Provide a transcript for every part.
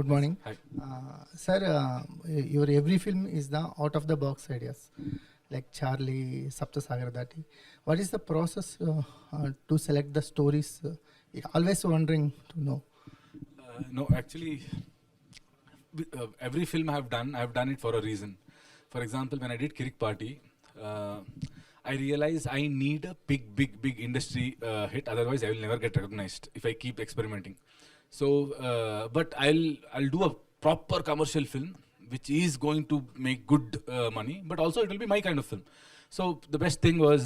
Good morning. Hi. Sir, your every film is the out of the box ideas, like Charlie, Sapta Sagaralu Dhaati. What is the process to select the stories? Always wondering to know. No, actually, every film I've done it for a reason. For example, when I did Kirik Party, I realized I need a big industry hit. Otherwise, I will never get recognized if I keep experimenting. So, but I'll do a proper commercial film which is going to make good money, but also it will be my kind of film. So the best thing was,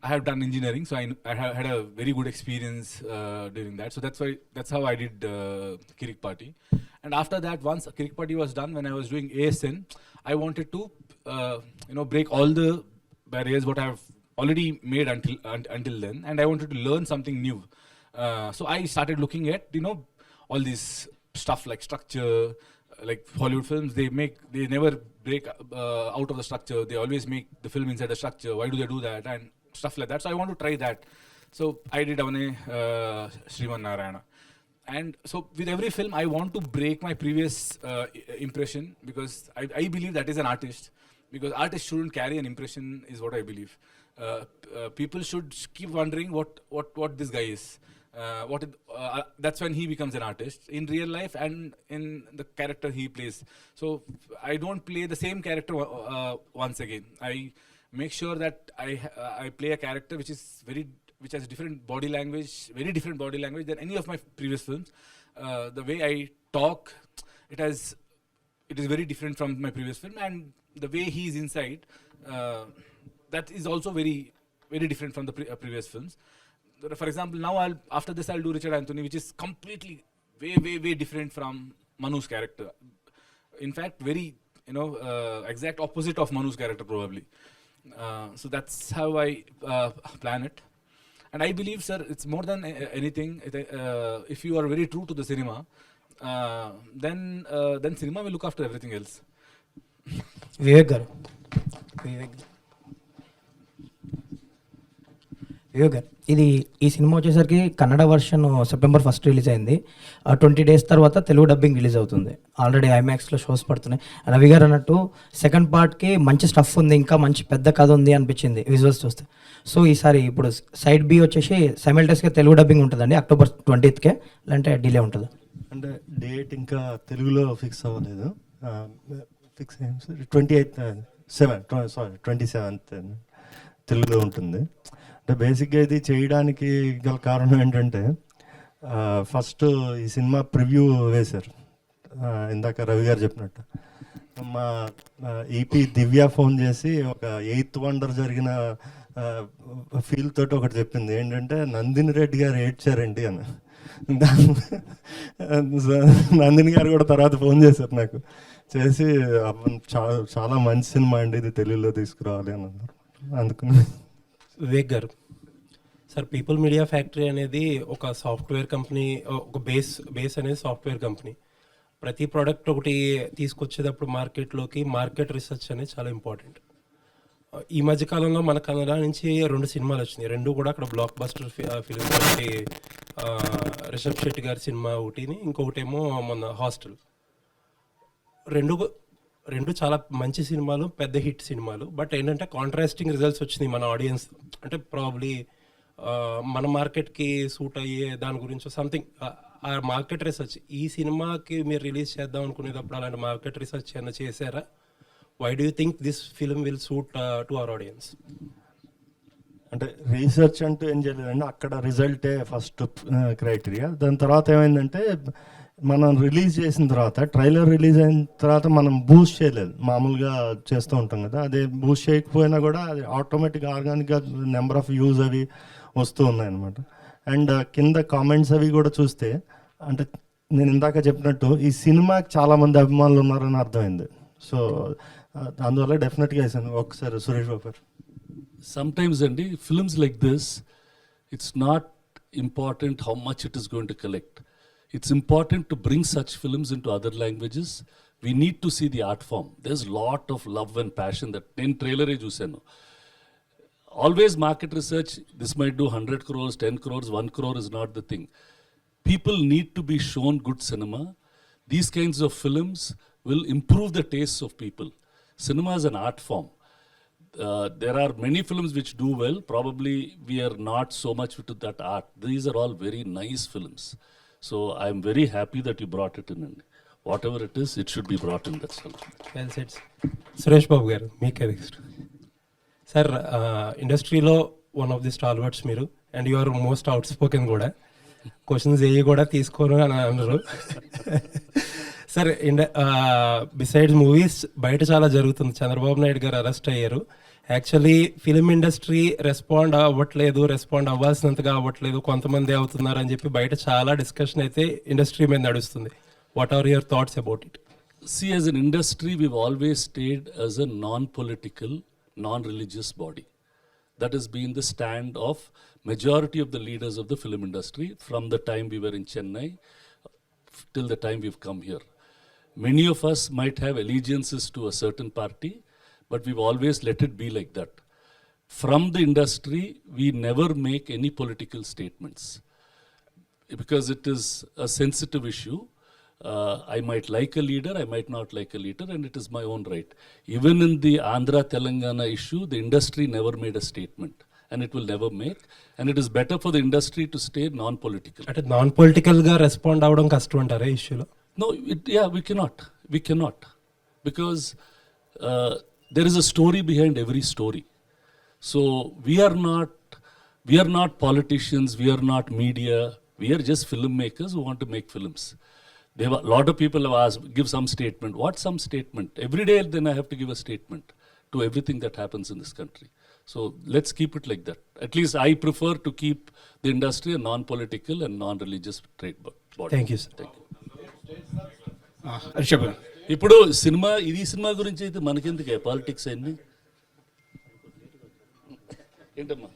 I have done engineering, so I had a very good experience during that. So that's how I did Kirik Party. And after that, once Kirik Party was done, when I was doing ASN, I wanted to break all the barriers what I have already made until then, and I wanted to learn something new. So I started looking at all this stuff like structure, like Hollywood films. They never break out of the structure. They always make the film inside the structure. Why do they do that and stuff like that? So I want to try that. So I did Avane Sriman Narayana. And so with every film, I want to break my previous impression, because I believe that is an artist. Because artists shouldn't carry an impression, is what I believe. People should keep wondering what this guy is. That's when he becomes an artist in real life and in the character he plays. So I don't play the same character once again. I make sure that I play a character which has different body language, very different body language than any of my previous films. The way I talk, it is very different from my previous film, and the way he is inside, that is also very different from the previous films. For example, now after this I'll do Richard Anthony, which is completely way different from Manu's character. In fact, very exact opposite of Manu's character probably. So that's how I plan it. And I believe, sir, it's more than anything. If you are very true to the cinema, then cinema will look after everything else. Vivek గారు ఇది ఈ cinema వచ్చేసరికి Kannada version September 1 release అయింది. 20 days తర్వాత Telugu dubbing release అవుతుంది. Already ఐమాక్స్లో shows పడుతున్నాయి. రవి గారు అన్నట్టు సెకండ్ పార్ట్కి మంచి స్టఫ్ ఉంది, ఇంకా మంచి పెద్ద కథ ఉంది అనిపించింది విజువల్స్ చూస్తే. సో ఈసారి ఇప్పుడు సైడ్ బి వచ్చేసి సైమల్టేస్గా తెలుగు డబ్బింగ్ ఉంటుందండి October 20th, లేదంటే డిలే ఉంటుంది? అంటే డేట్ ఇంకా తెలుగులో ఫిక్స్ అవ్వలేదు. ఫిక్స్ 27th తెలుగులో ఉంటుంది. అంటే బేసిక్గా ఇది చేయడానికి గల కారణం ఏంటంటే, ఫస్ట్ ఈ సినిమా ప్రివ్యూ వేశారు ఇందాక రవి గారు చెప్పినట్టు. మా ఈపీ దివ్య ఫోన్ చేసి ఒక 8th వండర్ జరిగిన ఫీల్ తోటి ఒకటి చెప్పింది, ఏంటంటే నందిని రెడ్డి గారు ఏడ్చారండి అని. నందిని గారు కూడా తర్వాత ఫోన్ చేశారు నాకు, చేసి చాలా మంచి సినిమా అండి, ఇది తెలుగులో తీసుకురావాలి అని అన్నారు. అందుకని వివేక్ గారు, సార్ పీపుల్ మీడియా ఫ్యాక్టరీ అనేది ఒక సాఫ్ట్వేర్ కంపెనీ, ఒక బేస్ అనేది సాఫ్ట్వేర్ కంపెనీ. ప్రతి ప్రోడక్ట్ ఒకటి తీసుకొచ్చేటప్పుడు మార్కెట్ రీసెర్చ్ అనేది చాలా ఇంపార్టెంట్. ఈ మధ్యకాలంలో మన కన్నడ నుంచి 2 సినిమాలు వచ్చినాయి. 2 కూడా అక్కడ బ్లాక్ బస్టర్ ఫిలిం. ఒకటి రిషబ్ శెట్టి గారి సినిమా ఒకటిని, ఇంకొకటేమో మొన్న హాస్టల్. రెండు చాలా మంచి సినిమాలు, పెద్ద హిట్ సినిమాలు. బట్ ఏంటంటే కాంట్రాస్టింగ్ రిజల్ట్స్ వచ్చినాయి మన ఆడియన్స్. అంటే ప్రాబ్లీ మన మార్కెట్కి సూట్ అయ్యే దాని గురించి సంథింగ్ ఆ మార్కెట్ రీసెర్చ్. ఈ సినిమాకి మీరు రిలీజ్ చేద్దాం అనుకునేటప్పుడు అలాంటి మార్కెట్ రీసెర్చ్ ఏమైనా చేశారా? Why do you think this film will suit to our audience? అంటే రీసెర్చ్ అంటూ ఏం చేయలేదండి, అక్కడ రిజల్టే ఫస్ట్ క్రైటీరియా. దాని తర్వాత ఏమైందంటే, మనం రిలీజ్ చేసిన తర్వాత, ట్రైలర్ రిలీజ్ అయిన తర్వాత మనం బూస్ట్ చేయలేదు, మామూలుగా చేస్తూ ఉంటాం కదా. అదే బూస్ట్ చేయకపోయినా కూడా అది ఆటోమేటిక్గా ఆర్గానిక్గా నెంబర్ ఆఫ్ వ్యూస్ అవి వస్తూ ఉన్నాయన్నమాట. అండ్ కింద కామెంట్స్ అవి కూడా చూస్తే, అంటే నేను ఇందాక చెప్పినట్టు ఈ సినిమాకి చాలామంది అభిమానులు ఉన్నారని అర్థమైంది. సో అందువల్ల డెఫినెట్గా వేసాను. ఒకసారి Suresh Babu. Sometimes, Andy, films like this, it's not important how much it is going to collect. It's important to bring such films into other languages. We need to see the art form. There's a lot of love and passion that in trailer chusanu. Always market research, this might do 100 crores, 10 crores, 1 crore is not the thing. People need to be shown good cinema. these kinds of films will improve the tastes of people. Cinema is an art form. There are many films which do well. Probably we are not so much into that art. These are all very nice films. So I'm very happy that you brought it in. Whatever it is, it should be brought in. That's all. Well set. Suresh Babu garu మీకే next. Sir ఇండస్ట్రీలో one of the stalwarts మీరు, and you are most outspoken కూడా. Questions ఏవి కూడా తీసుకోరు అని అన్నారు. Sir besides movies బయట చాలా జరుగుతుంది. చంద్రబాబు నాయుడు గారు అరెస్ట్ అయ్యారు. యాక్చువల్లీ ఫిలిం ఇండస్ట్రీ రెస్పాండ్ అవ్వాల్సినంతగా అవ్వట్లేదు, కొంతమంది అవుతున్నారు అని చెప్పి బయట చాలా డిస్కషన్ అయితే ఇండస్ట్రీ మీద నడుస్తుంది. What are your thoughts about it? See, as an industry, we've always stayed as a non-political, non-religious body. That has been the stand of majority of the leaders of the film industry from the time we were in Chennai till the time we've come here. Many of us might have allegiances to a certain party, but we've always let it be like that. From the industry, we never make any political statements because it is a sensitive issue. I might like a leader, I might not like a leader, and it is my own right. Even in the Andhra Telangana issue, the industry never made a statement, and it will never make. And it is better for the industry to stay non-political. అంటే non పొలిటికల్గా respond అవ్వడం కష్టం అంటారా ఇష్యూలో? No, we cannot. We cannot. Because there is a story behind every story. So we are not politicians, we are not media, we are just filmmakers who want to make films. A lot of people have asked, give some statement. What some statement? Every day then I have to give a statement to everything that happens in this country. So let's keep it like that. At least I prefer to keep the industry a non-political and non-religious trade body. Thank you sir. Thank you. Rishab ఇప్పుడు సినిమా గురించి అయితే మనకెందుకే politics అన్ని ఏంటమ్మా?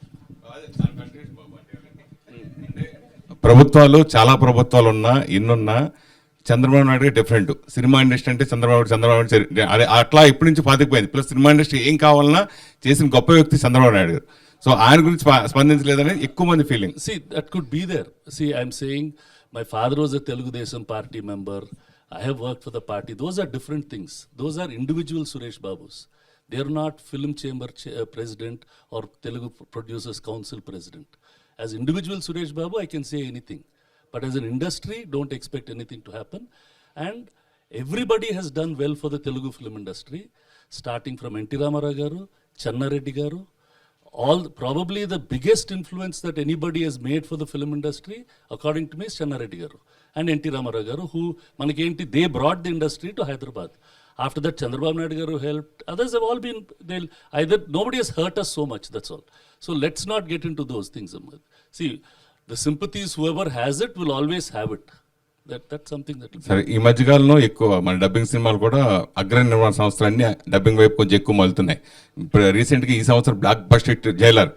ప్రభుత్వాలు చాలా ప్రభుత్వాలు ఉన్నా ఎన్నున్నా Chandrababu Naidu different. Cinema industry అంటే చంద్రబాబు అదే అట్లా ఇప్పటి నుంచి పాతికిపోయింది. ప్లస్ సినిమా ఇండస్ట్రీ ఏం కావాలన్నా చేసిన గొప్ప వ్యక్తి చంద్రబాబు నాయుడు గారు. సో ఆయన గురించి స్పందించలేదని ఎక్కువ మంది feeling. See, that could be there. See, I'm saying my father was a Telugu Desam party member. I have worked for the party. Those are different things. Those are individual Suresh Babus. They are not film chamber president or Telugu Producers Council president. As individual Suresh Babu, I can say anything. But as an industry, don't expect anything to happen. And everybody has done well for the Telugu film industry, starting from N.T. Ramarao garu, Channa Reddy garu. Probably the biggest influence that anybody has made for the film industry, according to me, is Channa Reddy garu and N.T. Ramarao garu, who they brought the industry to Hyderabad. After that, Chandrababu Naidu garu helped. Others have all been, nobody has hurt us so much, that's all. So let's not get into those things. See, the sympathies, whoever has it, will always have it. That's something that... సరే, ఈ మధ్యకాలంలో ఎక్కువ మన dubbing సినిమాలు కూడా అగ్ర నిర్మాణ సంస్థలు అన్ని డబ్బింగ్ వైపు కొంచెం ఎక్కువ మలుతున్నాయి. ఇప్పుడు రీసెంట్గా ఈ సంవత్సరం బ్లాక్ బస్టర్ హిట్ జైలర్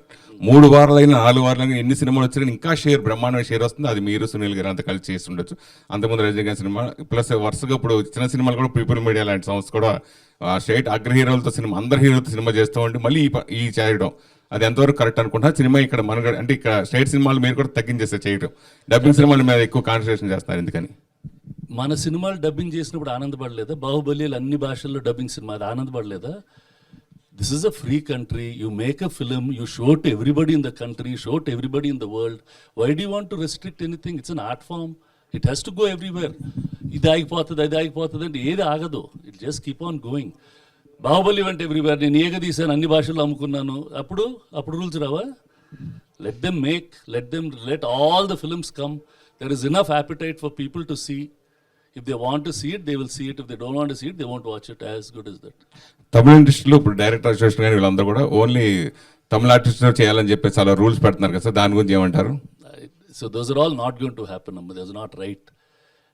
3 వారాలైనా 4 వారాలైనా ఎన్ని సినిమాలు వచ్చినా ఇంకా బ్రహ్మాండమైన షేర్ వస్తుంది. అది మీరు సునీల్ గారు అంతా కలిసి చేసి ఉండొచ్చు. అంతకుముందు రజనీకాంత్ సినిమా ప్లస్ వరుసగా ఇప్పుడు చిన్న సినిమాలు కూడా పీపుల్ మీడియా లాంటి సంస్థ కూడా స్టేట్ అగ్ర హీరోలతో సినిమా అందరు హీరోలతో సినిమా చేస్తూ ఉంటే మళ్ళీ ఈ చేయడం అది ఎంతవరకు కరెక్ట్ అనుకుంటా? సినిమా ఇక్కడ అంటే ఇక్కడ స్టేట్ సినిమాలు మీరు కూడా తగ్గించేస్తే చేయడం, డబ్బింగ్ సినిమాల మీద ఎక్కువ కాన్సన్ట్రేషన్ చేస్తున్నారు. ఎందుకని? మన సినిమాలు డబ్బింగ్ చేసినప్పుడు ఆనందపడలేదా? బాహుబలి అన్ని భాషల్లో డబ్బింగ్ సినిమా, అది ఆనందపడలేదా? This is a free country. You make a film, you show to everybody in the country, show to everybody in the world. Why do you want to restrict anything? It's an art form. It has to go everywhere. ఇది ఆగిపోతుంది అంటే ఏది ఆగదు. It just keep on going. Baahubali వెంట everywhere. నేను ఏగ తీసాను, అన్ని భాషల్లో అమ్ముకున్నాను. అప్పుడు రూల్స్ రావా? Let all the films come. There is enough appetite for people to see. If they want to see it, they will see it. If they don't want to see it, they won't watch it. As good as that. తమిళ ఇండస్ట్రీలో ఇప్పుడు director association కానీ వీళ్ళందరూ కూడా only తమిళ ఆర్టిస్టులు చేయాలని చెప్పి చాలా rules పెడుతున్నారు కదా సార్, దాని గురించి ఏమంటారు? So those are all not going to happen. That's not right.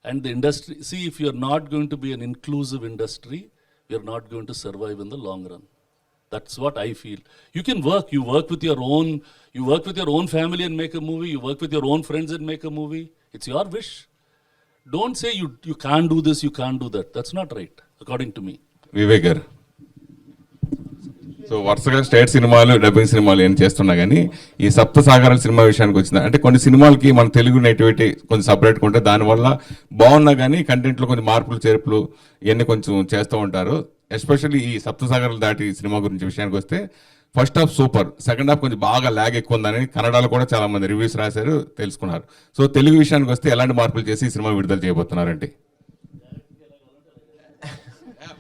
And the industry, see, if you are not going to be an inclusive industry, you are not going to survive in the long run. That's what I feel. You can work. You work with your own family and make a movie. You work with your own friends and make a movie. It's your wish. Don't say you can't do this, you can't do that. That's not right, according to me. Vivek గారు. So వరుసగా state సినిమాలు dubbing సినిమాలు ఏం చేస్తున్నా కానీ ఈ సప్త సాగరాల cinema విషయానికి వచ్చింది అంటే కొన్ని సినిమాలకి మన తెలుగు నేటివిటీ కొంచెం సపరేట్గా ఉంటే దానివల్ల బాగున్నా కానీ కంటెంట్లో కొన్ని మార్పులు చేర్పులు ఇవన్నీ కొంచెం చేస్తూ ఉంటారు. ఎస్పెషల్లీ ఈ సప్త సాగరాలు దాటి సినిమా గురించి విషయానికి వస్తే first half super, second half కొంచెం బాగా ల్యాగ్ ఎక్కువ ఉందని కన్నడలో కూడా చాలా మంది రివ్యూస్ రాశారు, తెలుసుకున్నారు. సో తెలుగు విషయానికి వస్తే ఎలాంటి మార్పులు చేసి ఈ సినిమా విడుదల చేయబోతున్నారండి?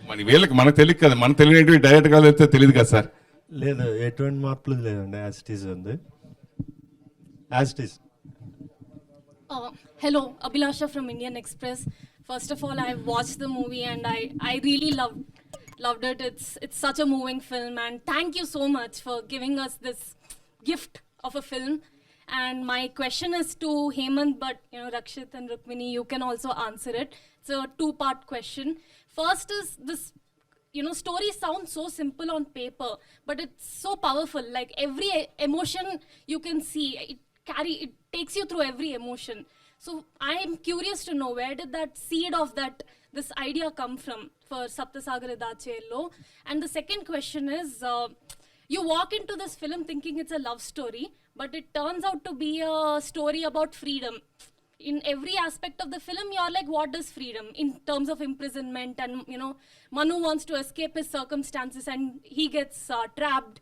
మన వీళ్ళకి మనకు తెలియదు కదా, మన తెలియనటువంటి డైరెక్ట్ గా వెళ్తే తెలియదు కదా సార్. లేదు, ఎటువంటి మార్పులు లేదండి, యాజ్ ఇట్ ఈస్ ఉంది, as it is. Hello, Abhilasha from Indian Express. First of all, I watched the movie and I really loved it. It's such a moving film, and thank you so much for giving us this gift of a film. And my question is to Hemanth, but Rakshit and Rukmini, you can also answer it. It's a two-part question. First is this, stories sound so simple on paper, but it's so powerful. Like every emotion you can see, it takes you through every emotion. So I am curious to know, where did that seed of this idea come from for Sapta Sagaralu Ello? And the second question is, you walk into this film thinking it's a love story, but it turns out to be a story about freedom. In every aspect of the film, you're like, what is freedom? In terms of imprisonment, and Manu wants to escape his circumstances and he gets trapped.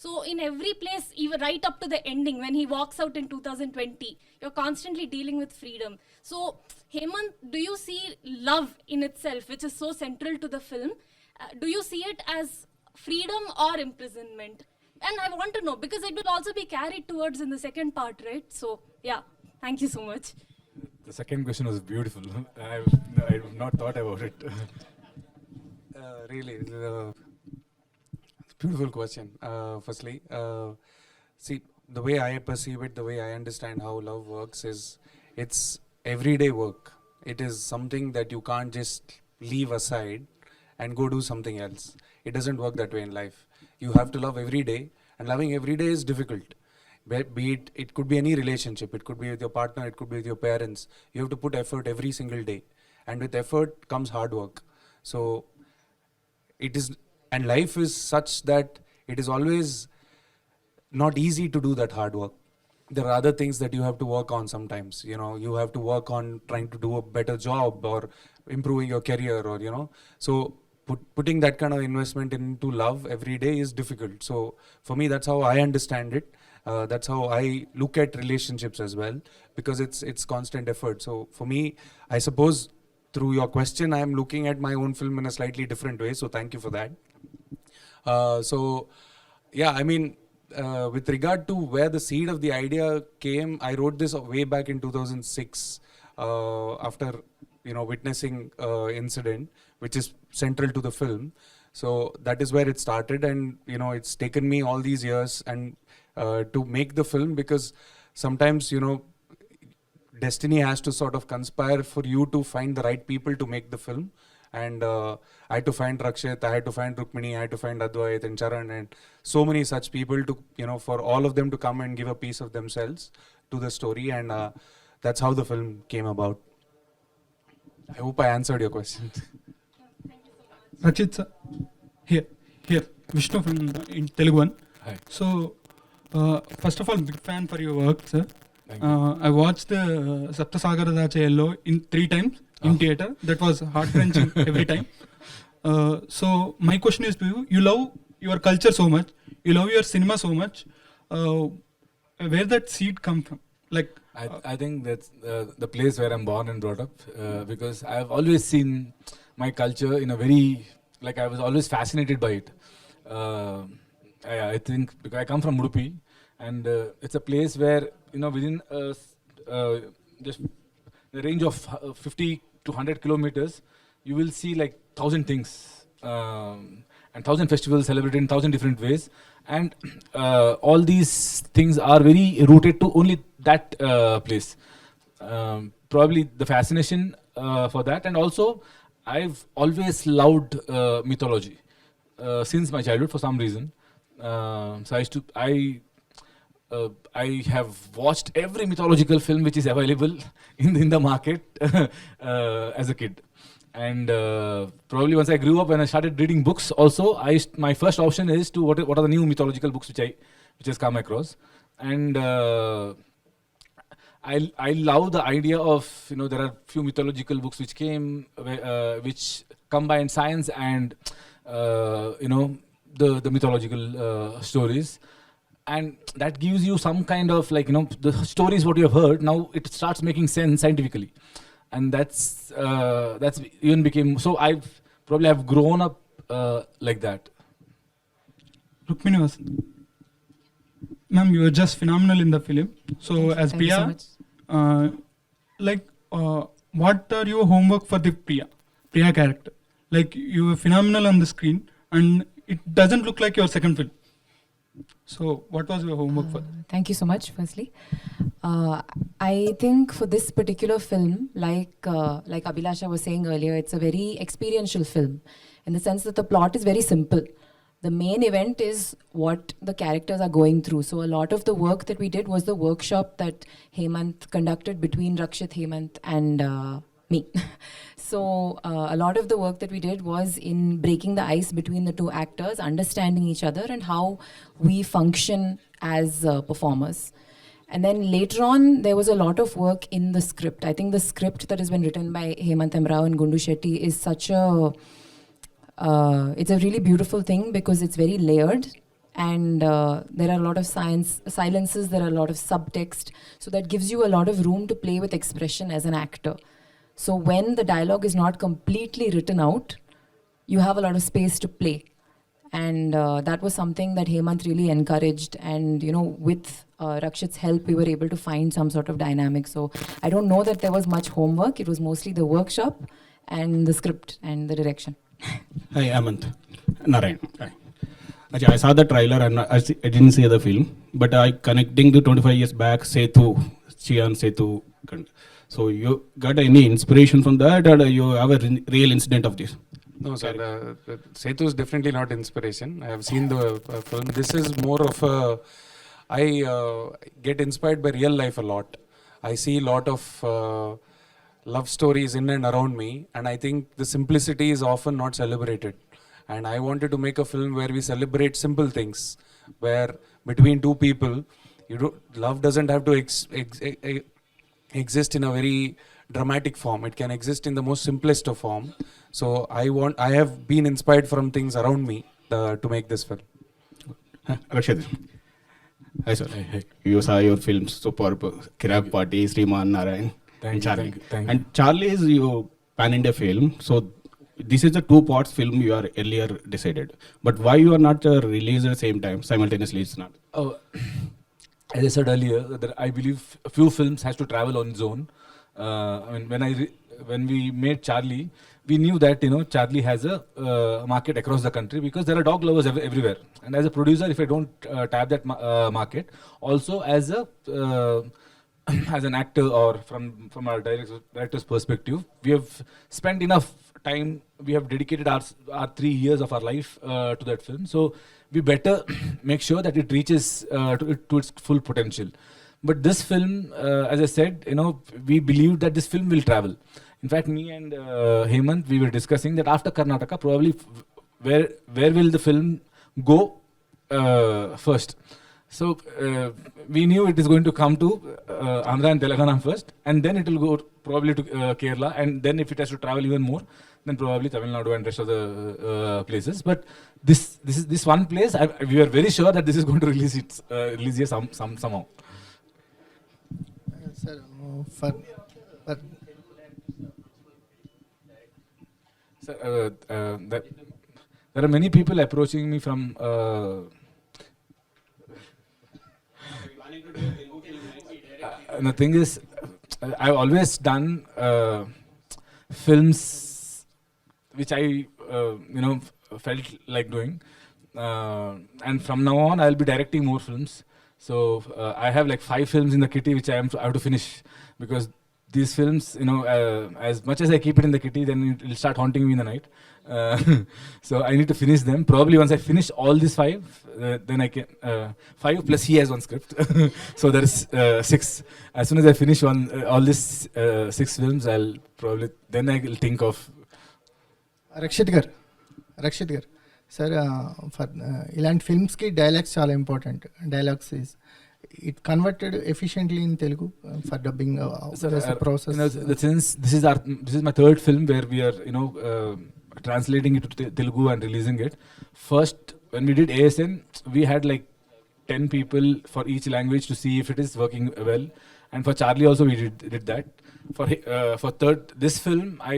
So in every place, even right up to the ending, when he walks out in 2020, you're constantly dealing with freedom. So Hemanth, do you see love in itself, which is so central to the film? Do you see it as freedom or imprisonment? And I want to know, because it will also be carried towards in the second part, right? So yeah, thank you so much. The second question was beautiful. I've not thought about it. Really, beautiful question. Firstly, see, the way I perceive it, the way I understand how love works is, it's everyday work. It is something that you can't just leave aside and go do something else. It doesn't work that way in life. You have to love every day, and loving every day is difficult. Be it could be any relationship, it could be with your partner, it could be with your parents. You have to put effort every single day, and with effort comes hard work. So it is, and life is such that it is always not easy to do that hard work. There are other things that you have to work on sometimes. You have to work on trying to do a better job or improving your career, or so putting that kind of investment into love every day is difficult. So for me, that's how I understand it. That's how I look at relationships as well, because it's constant effort. So for me, I suppose through your question, I am looking at my own film in a slightly different way. So thank you for that. So yeah, I mean, with regard to where the seed of the idea came, I wrote this way back in 2006 after witnessing incident which is central to the film. So that is where it started, and it's taken me all these years and to make the film, because sometimes destiny has to sort of conspire for you to find the right people to make the film. And I had to find Rakshit, I had to find Rukmini, I had to find Advait and Charan, and so many such people to for all of them to come and give a piece of themselves to the story, and that's how the film came about. I hope I answered your question. Rakshit sir, here, Vishnu from in Telugu one. Hi. So first of all, big fan for your work, sir. I watched the Sapta Sagaralu Ello in 3 times in theater. That was heart wrenching every time. So my question is to you: you love your culture so much, you love your cinema so much. Where that seed come from? Like I think that's the place where I'm born and brought up, because I've always seen my culture in a very, like, I was always fascinated by it. I think because I come from Udupi, and it's a place where within just the range of 50 to 100 kilometers, you will see like 1,000 things, and 1,000 festivals celebrated in 1,000 different ways, and all these things are very rooted to only that place. Probably the fascination for that, and also I've always loved mythology since my childhood for some reason. So I have watched every mythological film which is available in the market as a kid. And probably once I grew up and I started reading books, also my first option is to what are the new mythological books which has come across, and I love the idea of, you know, there are few mythological books which came which combine science and you know, the mythological stories, and that gives you some kind of, like, you know, the stories what you have heard, now it starts making sense scientifically, and that's even became, so I've probably have grown up like that. Rukmini was, ma'am, you were just phenomenal in the film. So as Thank you so Priya, much. what are your homework for the Priya character? Like, you were phenomenal on the screen, and it doesn't look like your second film. So what was your homework for? Thank you so much, firstly. I think for this particular film, like Abhilasha was saying earlier, it's a very experiential film in the sense that the plot is very simple. The main event is what the characters are going through. So a lot of the work that we did was the workshop that Hemanth conducted between Rakshit, Hemanth and me. So a lot of the work that we did was in breaking the ice between the two actors, understanding each other and how we function as performers. And then later on, there was a lot of work in the script. I think the script that has been written by Hemanth Emrao and Gundu Shetty is such a it's a really beautiful thing because it's very layered, and there are a lot of silences, there are a lot of subtext, so that gives you a lot of room to play with expression as an actor. So when the dialogue is not completely written out, you have a lot of space to play, and that was something that Hemanth really encouraged, and you know, with Rakshit's help, we were able to find some sort of dynamic. So I don't know that there was much homework, it was mostly the workshop and the script and the direction. Hi, Hemanth. Narayan. Hi. I saw the trailer and I didn't see the film, but I connecting to 25 years back, Setu, Chian Setu. So you got any inspiration from that, or you have a real incident of this? No, sir. Setu is definitely not inspiration. I have seen the film. This is more of a. I get inspired by real life a lot. I see a lot of love stories in and around me, and I think the simplicity is often not celebrated. And I wanted to make a film where we celebrate simple things, where between two people, love doesn't have to exist in a very dramatic form. It can exist in the most simplest of form. So I have been inspired from things around me to make this film. Rakshit. Hi, sir. Hey. You saw your films, superb. Kirak Party, Sriman, Narayan. Thank you. And Charlie is your pan-India film. So this is a two-parts film you are earlier decided. But why you are not released at the same time, simultaneously? It's not. Oh, as I said earlier, that I believe a few films has to travel on its own. I mean, when we made Charlie, we knew that, you know, Charlie has a market across the country because there are dog lovers everywhere. And as a producer, if I don't tap that market, also as a as an actor or from our director's perspective, we have spent enough time, we have dedicated our 3 years of our life to that film. So we better make sure that it reaches to its full potential. But this film, as I said, you know, we believe that this film will travel. In fact, me and Hemanth, we were discussing that after Karnataka, probably where will the film go first. So we knew it is going to come to Andhra and Telangana first, and then it will go probably to Kerala, and then if it has to travel even more, then probably Tamil Nadu and rest of the places. But this one place, we are very sure that this is going to release here somehow. Sir, there are many people approaching me from. The thing is, I've always done films which I felt like doing, and from now on I'll be directing more films. So I have like 5 films in the kitty which I have to finish, because these films, as much as I keep it in the kitty, then it will start haunting me in the night. So I need to finish them. Probably once I finish all these 5, then I can 5 plus he has one script, so there is 6. As soon as I finish all these 6 films, I'll probably then I will think of. Rakshit gar, sir, for ilant films ki dialogues chala important. Dialogues is it converted efficiently in Telugu for dubbing. There's a process. Since this is my 3rd film where we are translating it to Telugu and releasing it. First, when we did ASN, we had like 10 people for each language to see if it is working well. And for Charlie also we did that. For this film, I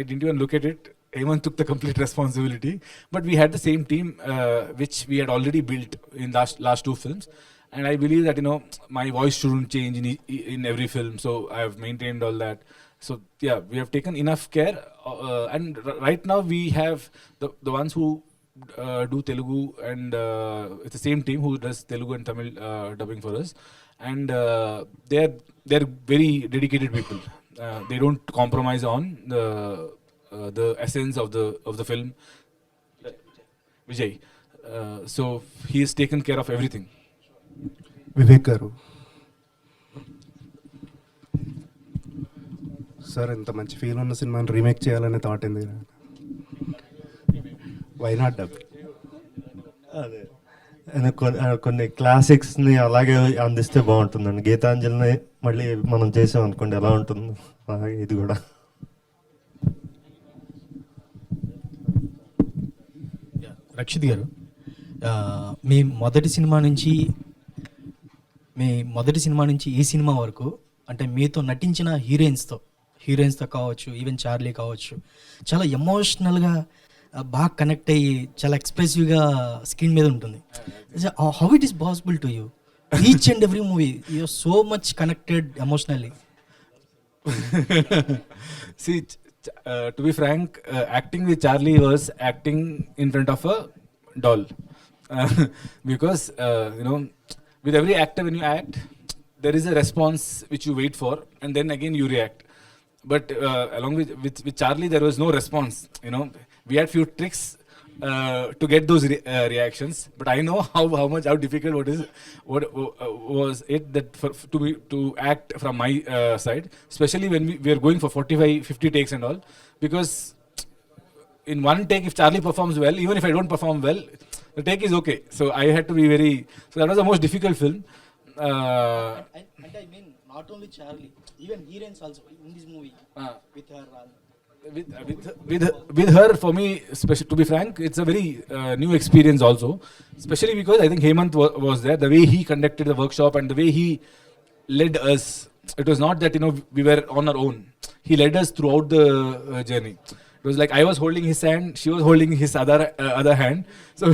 didn't even look at it. Hemanth took the complete responsibility. But we had the same team which we had already built in last 2 films. And I believe that my voice shouldn't change in every film. So I have maintained all that. So yeah, we have taken enough care, and right now we have the ones who do Telugu, and it's the same team who does Telugu and Tamil dubbing for us, and they're very dedicated people. They don't compromise on the essence of the film. Vijay, so he has taken care of everything. Vivek garu. Sir ఇంత మంచి feel ఉన్న సినిమాని remake చేయాలనే thought ఏంది? Why not dub? అదే కొన్ని క్లాసిక్స్ని అలాగే అందిస్తే బాగుంటుందండి. గీతాంజలిని మళ్ళీ మనం చేసాం అనుకోండి, ఎలా ఉంటుంది అలాగే ఇది కూడా. రక్షిత్ గారు, మీ మొదటి సినిమా నుంచి ఈ సినిమా వరకు, అంటే మీతో నటించిన హీరోయిన్స్తో కావచ్చు, ఈవెన్ చార్లీ కావచ్చు, చాలా ఎమోషనల్గా బాగా కనెక్ట్ అయ్యి చాలా ఎక్స్ప్రెసివ్గా స్క్రీన్ మీద ఉంటుంది. How it is possible to you? Each and every movie you are so much connected emotionally. See, to be frank, acting with Charlie was acting in front of a doll. Because, with every actor when you act, there is a response which you wait for, and then again you react. But along with Charlie, there was no response. We had few tricks to get those reactions. But I know how difficult what was it that to act from my side, especially when we are going for 45-50 takes and all. Because in one take, if Charlie performs well, even if I don't perform well, the take is okay. So I had to be so that was the most difficult film. And I mean, not only Charlie, even heroines also in this movie with her. With her, for me, to be frank, it's a very new experience also. Especially because I think Hemanth was there. The way he conducted the workshop and the way he led us, it was not that we were on our own. He led us throughout the journey. It was like I was holding his hand, she was holding his other hand. So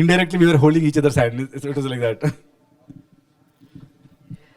indirectly we were holding each other's hand. It was like that.